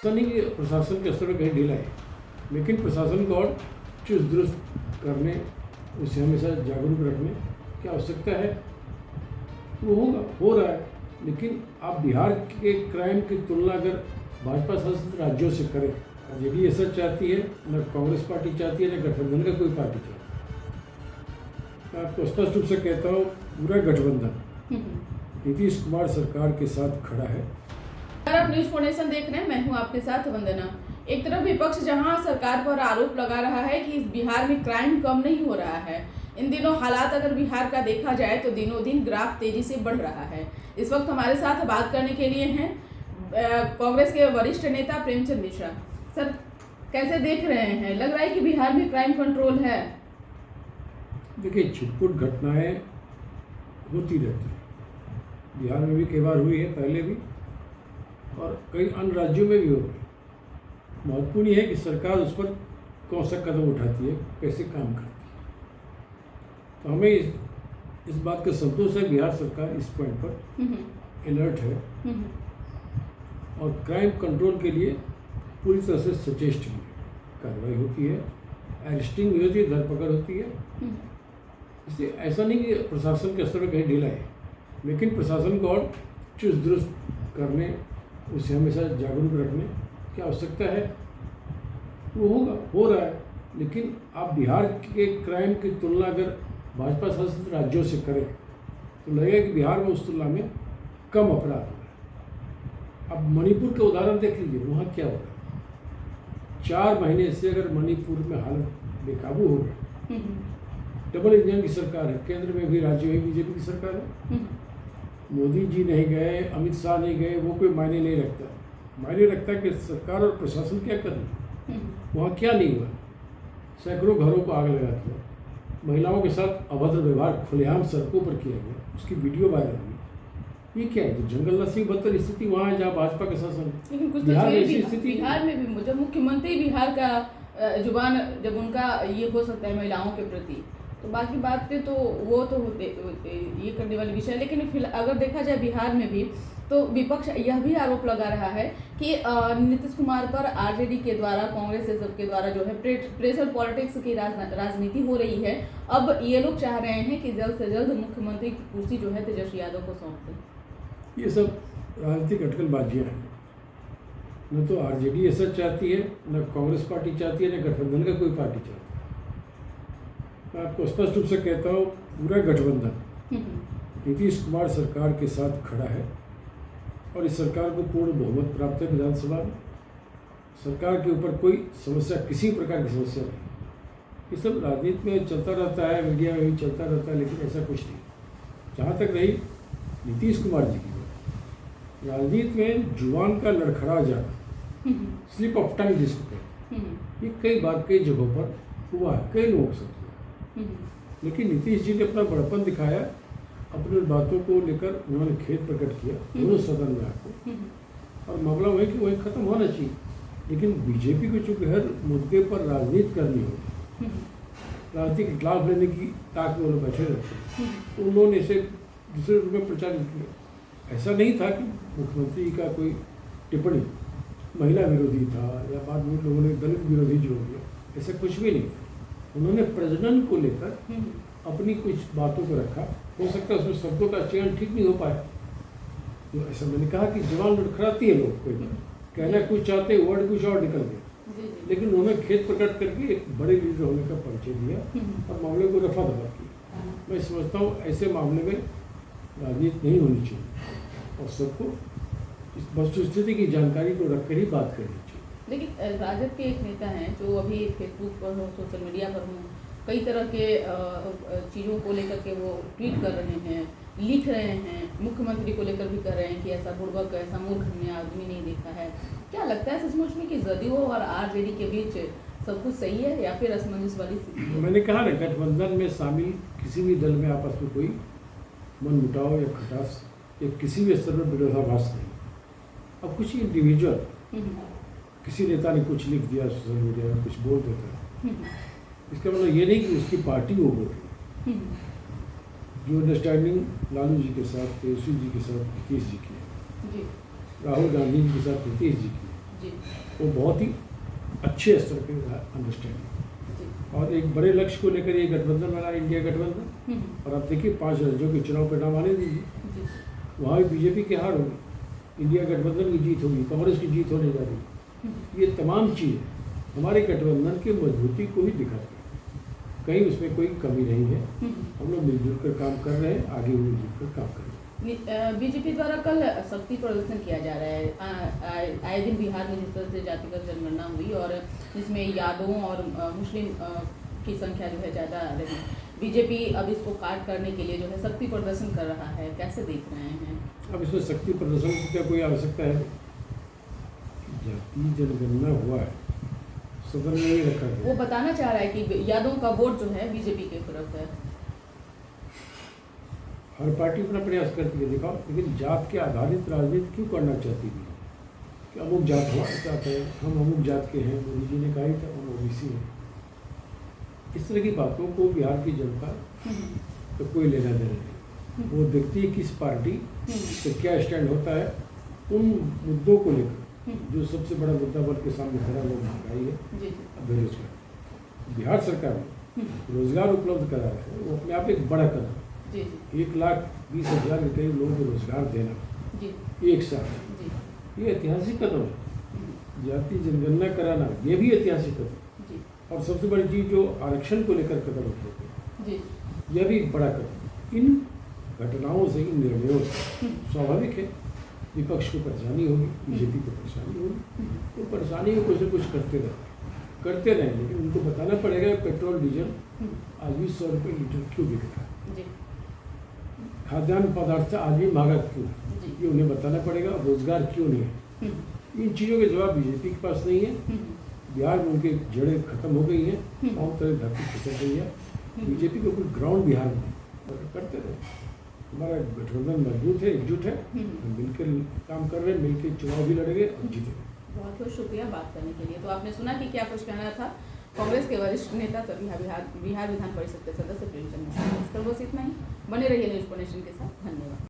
ऐसा नहीं कि प्रशासन के स्तर पर कहीं ढीला है, लेकिन प्रशासन को और चुस्त दुरुस्त करने, उसे हमेशा जागरूक रखने की आवश्यकता है। वो होगा, हो रहा है। लेकिन आप बिहार के क्राइम की तुलना अगर भाजपा शासित राज्यों से करें, आरजेडी ऐसा चाहती है, न कांग्रेस पार्टी चाहती है, न गठबंधन का कोई पार्टी चाहती है। मैं आपको स्पष्ट रूप से कहता हूँ, पूरा गठबंधन नीतीश कुमार सरकार के साथ खड़ा है। आप न्यूज फाउंडेशन देख रहे हैं, मैं हूं आपके साथ वंदना। एक तरफ विपक्ष जहां सरकार पर आरोप लगा रहा है कि बिहार में क्राइम कम नहीं हो रहा है, इन दिनों हालात अगर बिहार का देखा जाए तो दिनों दिन ग्राफ तेजी से बढ़ रहा है। इस वक्त हमारे साथ बात करने के लिए हैं कांग्रेस के वरिष्ठ नेता प्रेमचंद मिश्रा। सर, कैसे देख रहे हैं? लग रहा है कि बिहार में क्राइम कंट्रोल है? देखिए, छिटपुट घटनाएं होती रहती हैं। बिहार में भी कई बार हुई है, पहले भी, और कई अन्य राज्यों में भी हो गई। महत्वपूर्ण ये है कि सरकार उस पर कौन सा कदम उठाती है, कैसे काम करती है। तो हमें इस बात का संतोष है, बिहार सरकार इस पॉइंट पर अलर्ट है और क्राइम कंट्रोल के लिए पूरी तरह से सचेष्ट भी है। कार्रवाई होती है, अरेस्टिंग भी होती है, धरपकड़ होती है। इसलिए ऐसा नहीं कि प्रशासन के स्तर पर कहीं ढीला है, लेकिन प्रशासन को और चुस्त दुरुस्त करने, उसे हमेशा जागरूक रखने की आवश्यकता है। वो होगा, हो रहा है। लेकिन आप बिहार के क्राइम की तुलना अगर भाजपा शासित राज्यों से करें तो लगेगा कि बिहार में उस तुलना में कम अपराध हो रहा है। अब मणिपुर का उदाहरण देख लीजिए, वहाँ क्या हो रहा है। 4 महीने से अगर मणिपुर में हालत बेकाबू हो गई, डबल इंजन की सरकार है, केंद्र में भी, राज्य में बीजेपी की सरकार है। मोदी जी नहीं गए, अमित शाह नहीं गए, वो कोई मायने नहीं रखता। मायने रखता है कि सरकार और प्रशासन क्या कर रही है। वहाँ क्या नहीं हुआ? सैकड़ों घरों को आग लगा दिया, महिलाओं के साथ अभद्र व्यवहार खुलेआम सड़कों पर किया गया, उसकी वीडियो वायरल हुई। ये क्या है? तो जंगल नसी बदतर स्थिति वहाँ है जहाँ भाजपा का शासन है। लेकिन कुछ बिहार में तो स्थिति, बिहार में भी जब मुख्यमंत्री बिहार का जुबान, जब उनका ये हो सकता है महिलाओं के प्रति, तो बाकी बातें तो वो तो होते ये करने वाली विषय है। लेकिन अगर देखा जाए बिहार में भी, तो विपक्ष यह भी आरोप लगा रहा है कि नीतीश कुमार पर आरजेडी के द्वारा, कांग्रेस से सबके द्वारा जो है प्रेशर पॉलिटिक्स की राजनीति हो रही है। अब ये लोग चाह रहे हैं कि जल्द से जल्द मुख्यमंत्री की कुर्सी जो है तेजस्वी यादव को सौंप दें। ये सब राजनीतिक अटकलबाजियाँ हैं। न तो आरजेडी ऐसा चाहती है, न कांग्रेस पार्टी चाहती है, न गठबंधन का कोई पार्टी चाहती है। मैं आपको स्पष्ट रूप से कहता हूँ, पूरा गठबंधन नीतीश कुमार सरकार के साथ खड़ा है और इस सरकार को पूर्ण बहुमत प्राप्त है विधानसभा में। सरकार के ऊपर कोई समस्या, किसी प्रकार की समस्या नहीं। ये सब राजनीति में चलता रहता है, मीडिया में भी चलता रहता है, लेकिन ऐसा कुछ नहीं। जहाँ तक रही नीतीश कुमार जी की बात, राजनीति में जुबान का लड़खड़ा जाना, स्लिप ऑफ टंग जिसको कहते हैं, ये कई बार कई जगहों पर हुआ है, कई लोगों से। लेकिन नीतीश जी ने अपना बड़पन दिखाया, अपनी बातों को लेकर उन्होंने खेद प्रकट किया दोनों सदन में आपको, और मामला वही कि वही खत्म होना चाहिए। लेकिन बीजेपी को चूंकि हर मुद्दे पर राजनीति करनी होती, राजनीति के खिलाफ लेने की ताक में वो लोग बैठे रहते हैं, तो उन्होंने इसे दूसरे रूप में प्रचारित किया। ऐसा नहीं था कि मुख्यमंत्री का कोई टिप्पणी महिला विरोधी था या बाद में लोगों ने दलित विरोधी जो हो गया, ऐसा कुछ भी नहीं था। उन्होंने प्रजनन को लेकर अपनी कुछ बातों को रखा। हो सकता है उसमें शब्दों का चयन ठीक नहीं हो पाया, तो ऐसा मैंने कहा कि जवान लड़खड़ाती है, लोग कोई कहना कुछ चाहते, वर्ड कुछ और निकल गया। लेकिन उन्होंने खेद प्रकट करके एक बड़े लीडर होने का परिचय दिया और मामले को रफा दफा किया। मैं समझता हूँ ऐसे मामले में राजनीति नहीं होनी चाहिए और सबको इस वस्तुस्थिति की जानकारी को रखकर ही बात करनी चाहिए। लेकिन राजद के एक नेता हैं जो अभी फेसबुक पर हो, सोशल मीडिया पर हो, कई तरह के चीज़ों को लेकर के वो ट्वीट कर रहे हैं, लिख रहे हैं, मुख्यमंत्री को लेकर भी कर रहे हैं कि ऐसा बुड़बक, ऐसा मूर्ख हमने आदमी नहीं देखा है। क्या लगता है सचमुच में कि जदयू और आरजेडी के बीच सब कुछ सही है या फिर असमंजस वाली स्थिति? मैंने कहा ना, गठबंधन में शामिल किसी भी दल में आपस में कोई मनमुटाव या खटास या किसी भी स्तर पर विरोधाभास नहीं। अब कुछ इंडिविजुअल, किसी नेता ने कुछ लिख दिया सोशल मीडिया में, कुछ बोल देता है, इसका मतलब ये नहीं कि उसकी पार्टी वो बोल रही है। जो अंडरस्टैंडिंग लालू जी के साथ, तेजस्वी जी के साथ नीतीश जी की है, राहुल गांधी जी के साथ नीतीश जी की है, वो बहुत ही अच्छे स्तर पे अंडरस्टैंडिंग और एक बड़े लक्ष्य को लेकर ये गठबंधन बना, इंडिया गठबंधन। और अब देखिए 5 राज्यों के चुनाव परिणाम आने दीजिए, वहाँ भी बीजेपी की हार होगी, इंडिया गठबंधन की जीत होगी, कांग्रेस की जीत होने जा रही है। ये तमाम चीज़ें हमारे गठबंधन की मजबूती को ही दिखाती है, कहीं उसमें कोई कमी नहीं है। हम लोग मिलजुल कर काम कर रहे हैं, आगे भी मिलजुल कर काम करेंगे। बीजेपी द्वारा कल शक्ति प्रदर्शन किया जा रहा है। आए दिन बिहार में जिस तरह से जातिगत जनगणना हुई और जिसमें यादवों और मुस्लिम की संख्या जो है ज़्यादा रही, बीजेपी अब इसको काट करने के लिए जो है शक्ति प्रदर्शन कर रहा है, कैसे देख रहे हैं? अब इसमें शक्ति प्रदर्शन की क्या कोई आवश्यकता है? जाति जनगणना हुआ है, सदन में ही रखा गया। वो बताना चाह रहा है कि यादवों का वोट जो है बीजेपी की तरफ है। हर पार्टी अपना प्रयास करती है, दिखाओ, लेकिन जात के आधारित राजनीति क्यों करना चाहती है कि अमुक जात हमारे साथ है, हम अमुक जात के हैं, मोदी जी ने कहा ही था हम ओबीसी हैं। इस तरह की बातों को बिहार की जनता तो कोई लेना देना नहीं। वो देखती है किस पार्टी से क्या स्टैंड होता है उन मुद्दों को लेकर। जो सबसे बड़ा मुद्दा वर्ग के सामने खड़ा, लोग महंगाई है, बेरोजगार। बिहार सरकार ने रोजगार उपलब्ध करा है, वो अपने आप एक बड़ा कदम। 1,20,000 के करीब लोगों को रोजगार देना एक साथ, ये ऐतिहासिक कदम है। जाति जनगणना कराना, ये भी ऐतिहासिक कदम। और सबसे बड़ी चीज़ जो आरक्षण को लेकर कदम उठाते हैं, यह भी एक बड़ा कदम। इन घटनाओं से, इन निर्णयों से स्वाभाविक है विपक्ष को परेशानी होगी, बीजेपी को परेशानी होगी। तो परेशानी में कुछ न कुछ करते रहें, लेकिन उनको बताना पड़ेगा पेट्रोल डीजल आज भी 100 रुपये लीटर क्यों बिक रहा है, खाद्यान्न पदार्थ आज भी महंगा क्यों है, ये उन्हें बताना पड़ेगा। रोजगार क्यों नहीं है, इन चीज़ों के जवाब बीजेपी के पास नहीं है। बिहार में उनकी जड़ें खत्म हो गई हैं, बहुत तरह धरती खिसक गई है। बीजेपी को कोई ग्राउंड बिहार में नहीं, करते रहे। हमारा गठबंधन मजबूत है, एकजुट है, हम मिलकर काम कर रहे हैं, मिलकर चुनाव भी लड़ेंगे और जीतेंगे। बहुत बहुत शुक्रिया बात करने के लिए। तो आपने सुना कि क्या कुछ कहना था कांग्रेस के वरिष्ठ नेता तथा बिहार विधान परिषद के सदस्य प्रेमचंद मिश्रा। इस पर बस इतना ही। बने रहिए न्यूज़ नेशन के साथ। धन्यवाद।